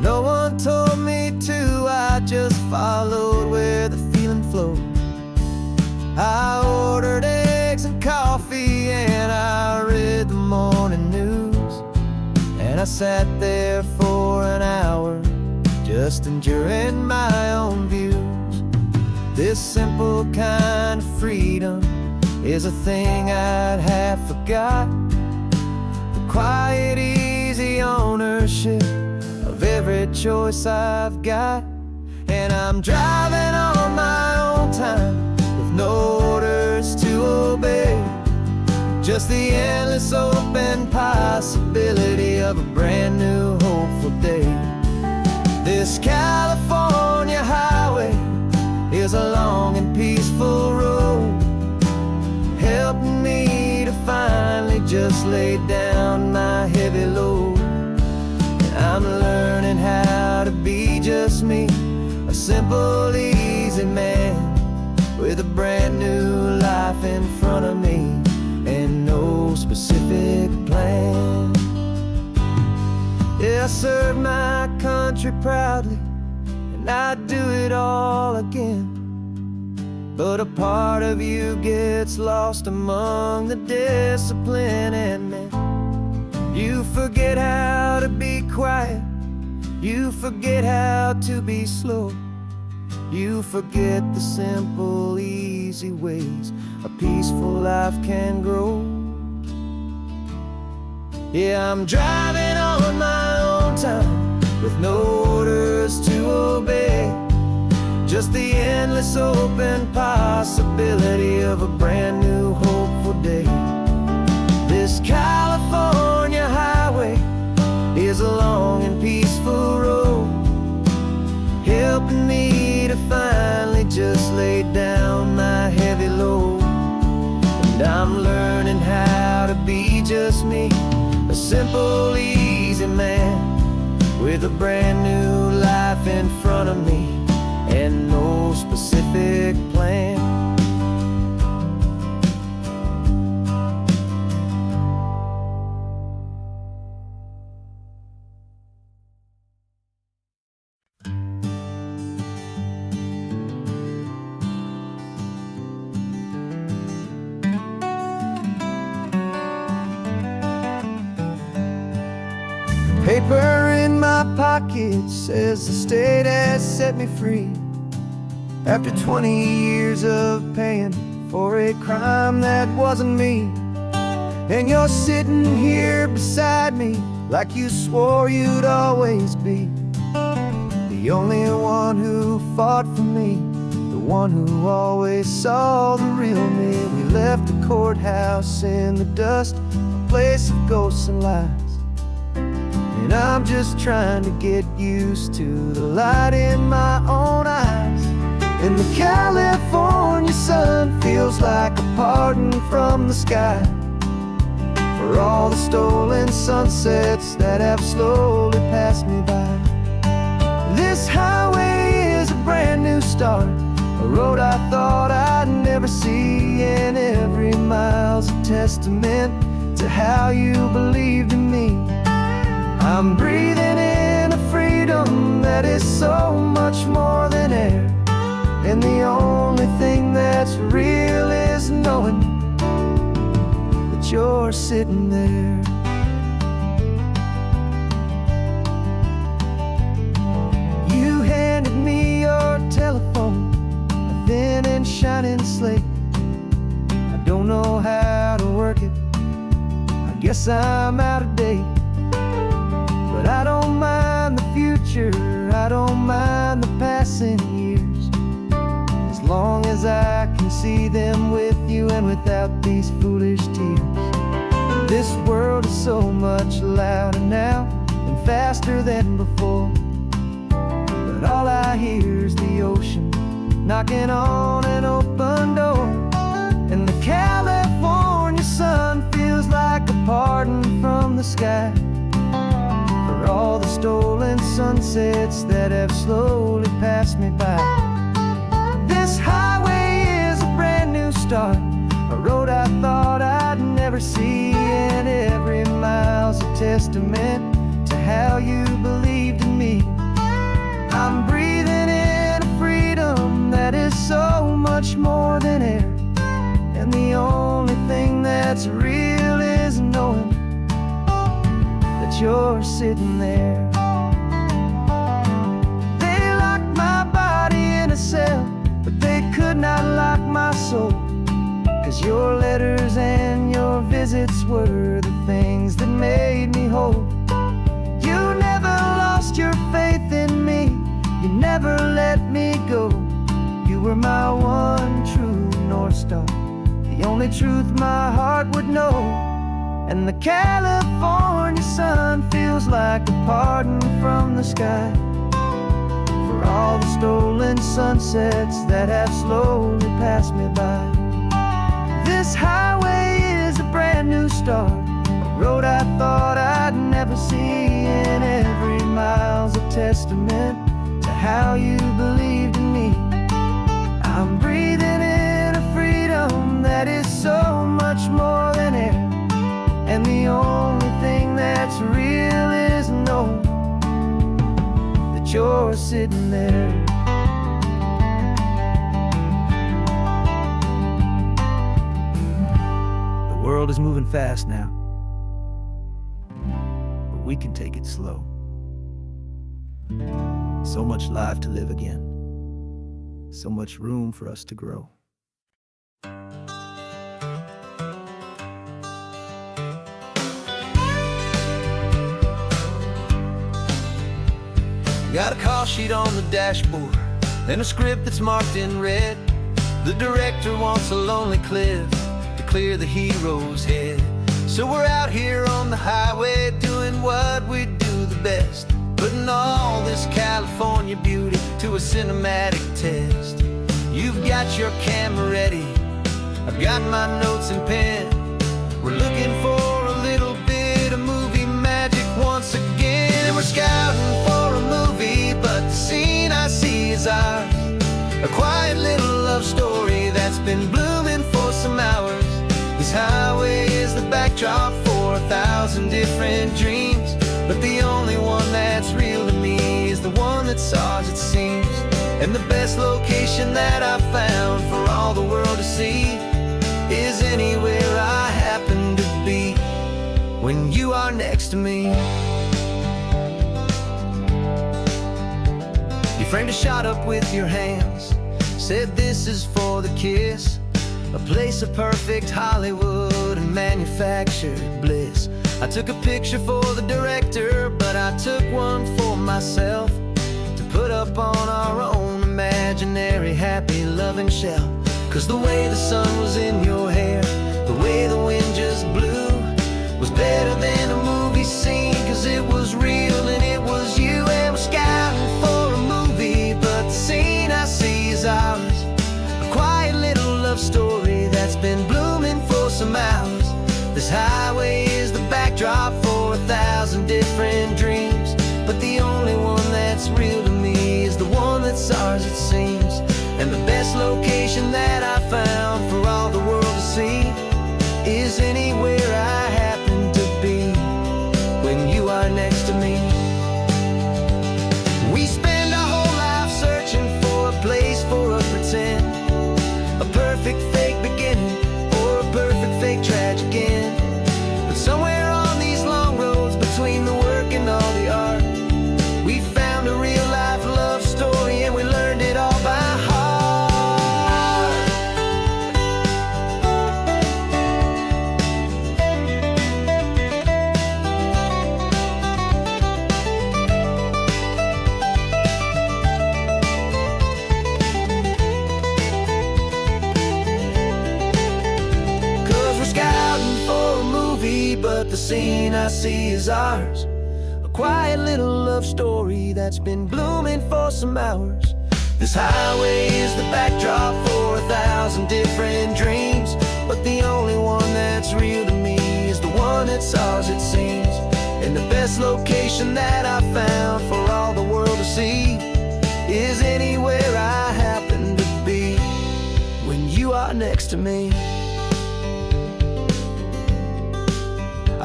No one told me to, I just followed where the feeling flowed. I ordered eggs and coffee and I read the morning news, and I sat there for an hour just enduring my own views. This simple kind of freedom is a thing I'd have forgot, the quiet, easy ownership of every choice I've got. And I'm driving on my own time with no orders to obey, just the endless open possibility of a brand new hopeful day. This California highway is a long and peaceful road, helping me to finally just lay down my heavy load. I'm learning how to be just me, a simple, easy man with a brand new life in front of me and no specific plan. Yeah, I served my country proudly and I'd do it all again, but a part of you gets lost among the discipline, and then you forget how to be quiet, you forget how to be slow, you forget the simple, easy ways a peaceful life can grow. Yeah, I'm driving on my own time with no orders to obey, just the endless open possibility of a brand new hopeful day. This California highway is a long and peaceful road, helping me to finally just lay down my heavy load. And I'm learning how to be just me, a simple, easy man with a brand new life in front of me and no specific plan. Paper in my pocket says the state has set me free after 20 years of paying for a crime that wasn't me. And you're sitting here beside me like you swore you'd always be the only one who fought for me, the one who always saw the real me. We left the courthouse in the dust, a place of ghosts and lies. And I'm just trying to get used to the light in my own eyes. And the California sun feels like a pardon from the sky for all the stolen sunsets sunsets that have slowly passed me by. This highway is a brand new start, a road I thought I'd never see, and every mile's a testament to how you believed in me. I'm breathing in a freedom that is so much more than air, and the only thing that's real is knowing that you're sitting there. You handed me your telephone, a thin and shining slate. I don't know how to work it, I guess I'm out of date. But I don't mind the future, I don't mind the passing years, as long as I can see them with you and without these foolish tears. This world is so much louder now and faster than before, but all I hear is the ocean knocking on an open door. And the California sun feels like a pardon from the sky for all the stolen sunsets that have slowly passed me by. This highway is a brand new start, a road I thought I'd never see, and every mile's a testament to how you believed in me. I'm breathing in a freedom that is so much more than air, and the only thing that's real is knowing that you're sitting there. They locked my body in a cell, but they could not lock my soul, 'cause your letters and your visits were the things that made me whole. You never lost your faith in me, you never let me go. You were my one true North Star, the only truth my heart would know. And the California sun feels like a pardon from the sky for all the stolen sunsets that have slowly passed me by. This highway is a brand new start, a road I thought I'd never see, and every mile's a testament to how you believed in me. I'm breathing in a freedom that is so much more than air, and the only thing that's real is knowing that you're sitting there. The world is moving fast now, but we can take it slow. So much life to live again, so much room for us to grow. Got a call sheet on the dashboard and a script that's marked in red. The director wants a lonely cliff to clear the hero's head. So we're out here on the highway doing what we do the best, putting all this California beauty to a cinematic test. You've got your camera ready, I've got my notes and pen. We're looking for a little bit of movie magic once again, and we're scouting for a movie, but the scene I see is ours. A quiet little love story that's been blooming for some hours. This highway is the backdrop for 1,000 different dreams, but the only one that's real to me is the one that's ours, it seems. And the best location that I've found for all the world to see is anywhere I happen to be when you are next to me. You framed a shot up with your hands, said this is for the kiss, a place of perfect Hollywood and manufactured bliss. I took a picture for the director, but I took one for myself to put up on our own imaginary happy loving shelf. 'Cause the way the sun was in your hair, the way the wind just blew, was better than a movie scene, 'cause it was real and it was you. And we're scouting for a movie, but the scene I see is ours. A quiet little love story that's been blooming for some hours. This highway is the backdrop for 1,000 different different dreams, but the only one that's real to me is the one that's ours, it seems. And the best location that I found for all the world to see is anywhere I happen to be when you are next to me. We spend our whole life searching for a place for a pretend, a perfect fake beginning or a perfect fake tragic end. But somewhere on these long roads between the work and all the art, we found a real life love story and we learned it all by heart. 'Cause we're scouting for a movie, but the scene I see is ours. A quiet little love story that's been blooming for some hours. This highway is the backdrop for 1,000 different dreams, but the only one that's real to me is the one that's ours, it seems. And the best location that I found for all the world to see is anywhere I happen to be when you are next to me.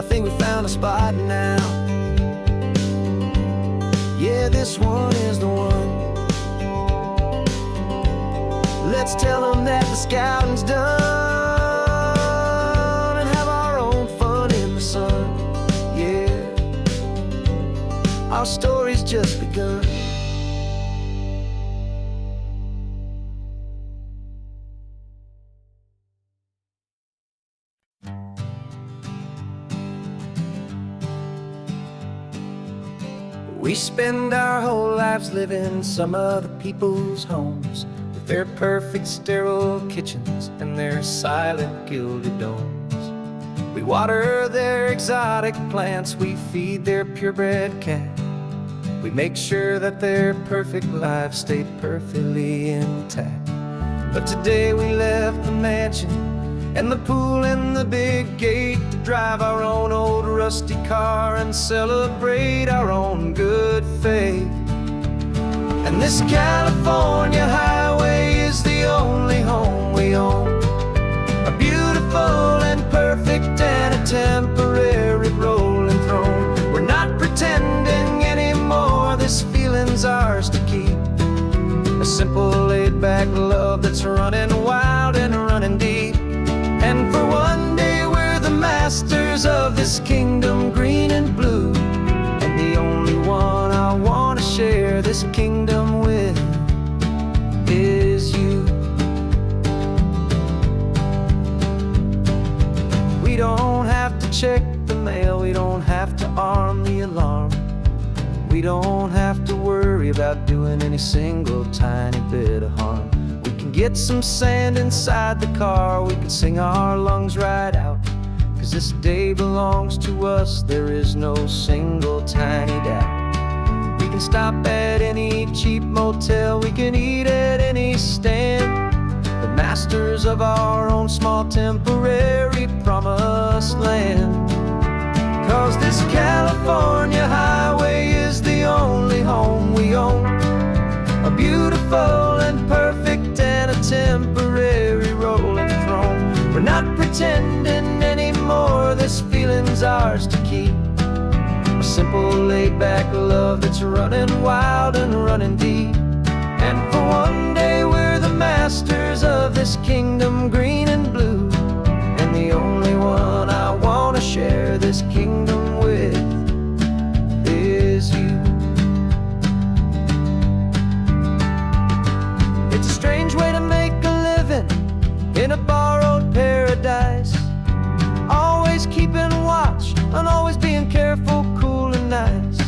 I think we found a spot now. Yeah, this one is the one. Let's tell them that the scouting's done and have our own fun in the sun. Yeah, our story's just begun. We spend our whole lives living some other people's homes, with their perfect sterile kitchens and their silent gilded domes. We water their exotic plants, we feed their purebred cat. We make sure that their perfect lives stay perfectly intact. But today we left the mansion and the pool and the big gate to drive our own old rusty car and celebrate our own good faith. And this California highway is the only home we own, a beautiful and perfect and a temporary rolling throne. We're not pretending anymore, this feeling's ours to keep, a simple laid-back love that's running wild and running deep. And for one day we're the masters of this kingdom green and blue, and the only one I want to share this kingdom with is you. We don't have to check the mail, we don't have to arm the alarm, we don't have to worry about doing any single tiny bit of harm. We can get some sand inside the car, we can sing our lungs right out, 'cause this day belongs to us, there is no single tiny doubt. We can stop at any cheap motel, we can eat at any stand, the masters of our own small temporary promised land. 'Cause this California highway is the only home we own, a beautiful and perfect and a temporary rolling throne. We're not pretending anymore, this feeling's ours to keep, a simple laid-back love that's running wild and running deep. And for one day we're the masters of this kingdom green and blue, and the only one I want to share this kingdom with is you. It's a strange way to make a living in a borrowed paradise, always keeping watch and always being careful, cool and nice.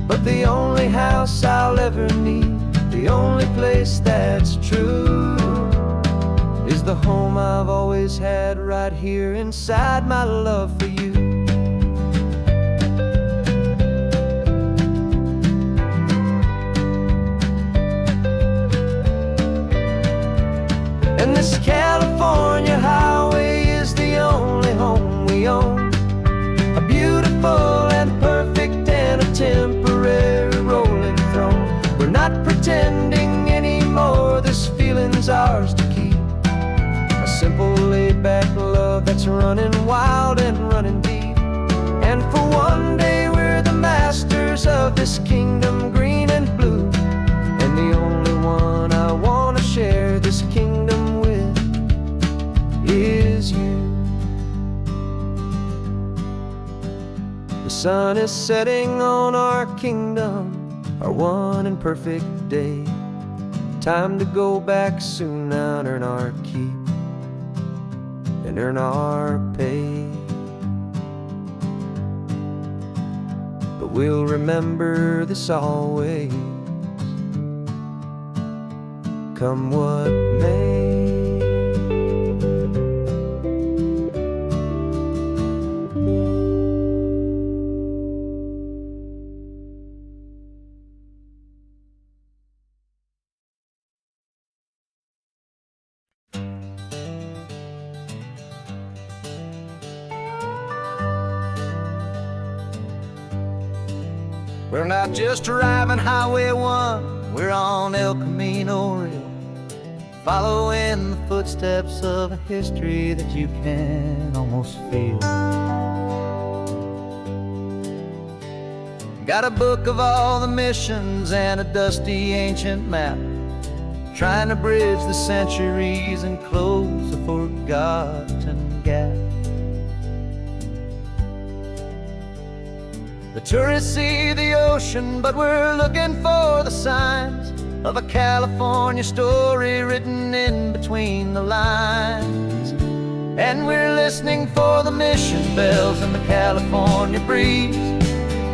But the only house I'll ever need, the only place that's true, is the home I've always had right here inside my love for you. And this California highway is the only home we own, a beautiful and perfect ours to keep. A simple laid-back love that's running wild and running deep. And for one day we're the masters of this kingdom green and blue. And the only one I want to share this kingdom with is you. The sun is setting on our kingdom, our one and perfect day. Time to go back soon now and earn our keep and earn our pay. But we'll remember this always, come what may. We're not just driving Highway 1, we're on El Camino Real, following the footsteps of a history that you can almost feel. Got a book of all the missions and a dusty ancient map, trying to bridge the centuries and close a forgotten gap. The tourists see the ocean, but we're looking for the signs of a California story written in between the lines. And we're listening for the mission bells in the California breeze,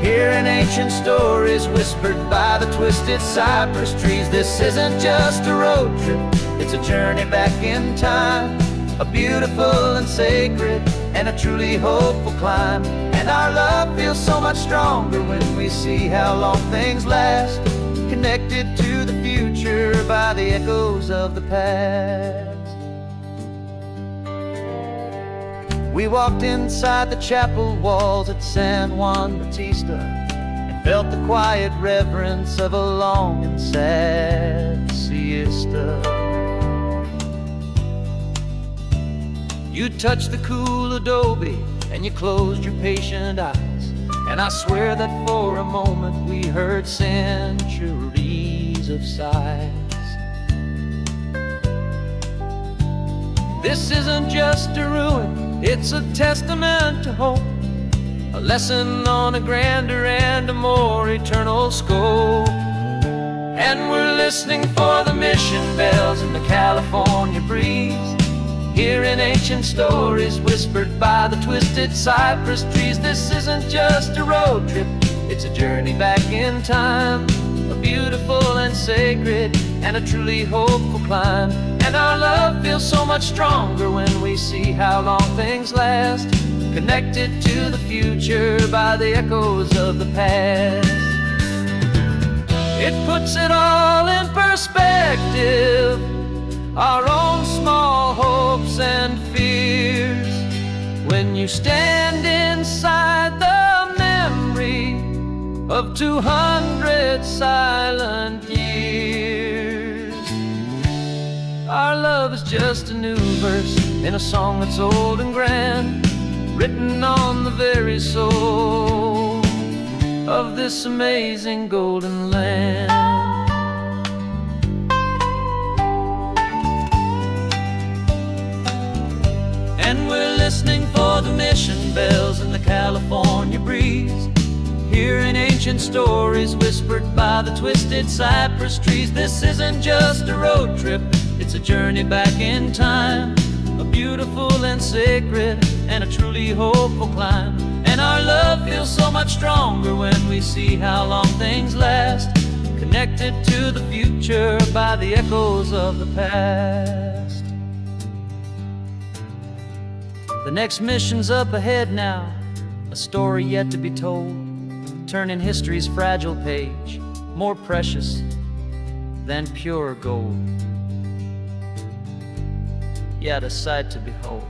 hearing ancient stories whispered by the twisted cypress trees. This isn't just a road trip, it's a journey back in time, a beautiful and sacred and a truly hopeful climb. And our love feels so much stronger when we see how long things last, connected to the future by the echoes of the past. We walked inside the chapel walls at San Juan Bautista and felt the quiet reverence of a long and sad siesta. You touched the cool adobe and you closed your patient eyes, and I swear that for a moment we heard centuries of sighs. This isn't just a ruin, it's a testament to hope, a lesson on a grander and a more eternal scope. And we're listening for the mission bells in the California breeze, hearing ancient stories whispered by the twisted cypress trees. This isn't just a road trip, it's a journey back in time, a beautiful and sacred and a truly hopeful climb. And our love feels so much stronger when we see how long things last, connected to the future by the echoes of the past. It puts it all in perspective, our own small hopes and fears, when you stand inside the memory of 200 silent years. Our love is just a new verse in a song that's old and grand, written on the very soul of this amazing golden land. And we're listening for the mission bells in the California breeze, hearing ancient stories whispered by the twisted cypress trees. This isn't just a road trip, it's a journey back in time, a beautiful and sacred and a truly hopeful climb. And our love feels so much stronger when we see how long things last, connected to the future by the echoes of the past. The next mission's up ahead now, a story yet to be told, turning history's fragile page more precious than pure gold. Yet a sight to behold.